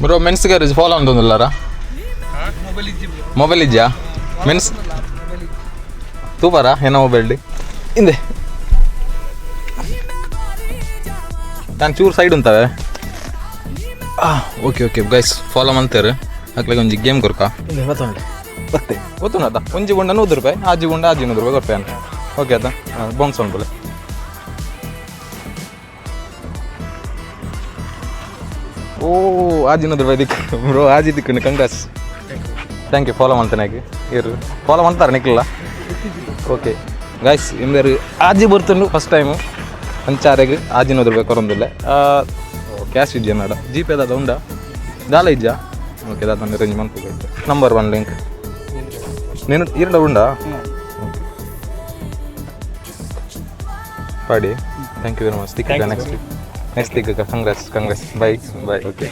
bro ಮೆನ್ಸ್ಗೆ follow ಅಂತಂದಿಲ್ಲಾರ mobile ಇದೆಯಾ ಮೆನ್ಸ್ ತೂಪಾರ ಏನೋ ಮೊಬೈಲ್ ಹಿಂದೆ ನಾನು ಚೂರು ಸೈಡ್ ಉಂತವೆ ಓಕೆ ಓಕೆ ಗೈಸ್ ಫಾಲೋ ಮಾಡ್ತಾರೆ ಹಾಕ್ಲಿಕ್ಕೆ ಒಂಜಿ ಗೇಮ್ ಕೊರ್ಕ ಬತ್ತೆ ಗೊತ್ತುಂಡ ಒಂಜಿ ಗುಂಡ 100 ರೂಪಾಯಿ ಆಜಿ ಗುಂಡ ಆಜಿ 100 ರೂಪಾಯಿ ಕೊಡ್ತೇನೆ ಓಕೆ ಅದ ಬೌನ್ಸ್ ಉಂಟು ಓ ಆಜಿ 100 ರೂಪಾಯಿ ದಿಕ್ಕು ಬ್ರೋ ಆಜಿ ದಿಕ್ಕು ಕಂಗ್ರಾಸ್ ಥ್ಯಾಂಕ್ ಯು ಫಾಲೋ ಮಾಡ್ತೇನೆ ಹಾಗೆ ಇರು ಫಾಲೋ ಮಾಡ್ತಾರೆ ನಿಕ್ಲಿಲ್ಲ ಓಕೆ ಗೈಸ್ ಇಂದರು ಆಜಿ ಬರ್ತುಂಡು ಫಸ್ಟ್ ಟೈಮು ಅಂಚಾರೆಗೆ ಆಜಿ 100 ರೂಪಾಯಿ ಕೊರೊಂದಿಲ್ಲ ಕ್ಯಾಶ್ ಇದೆಯಾ ನಾಡ ಜಿ ಪೇ ದಾದ ಉಂಡ ದಾಲ ಇದೆಯಾ ಓಕೆ ದಾದ ಅರೇಂಜ್ ಮಾಡ್ಕೋಬೇಕು ನಂಬರ್ 1 ಲಿಂಕ್ నేను ఈరడ ఉండా పాడి thank you very much next week congrats by okay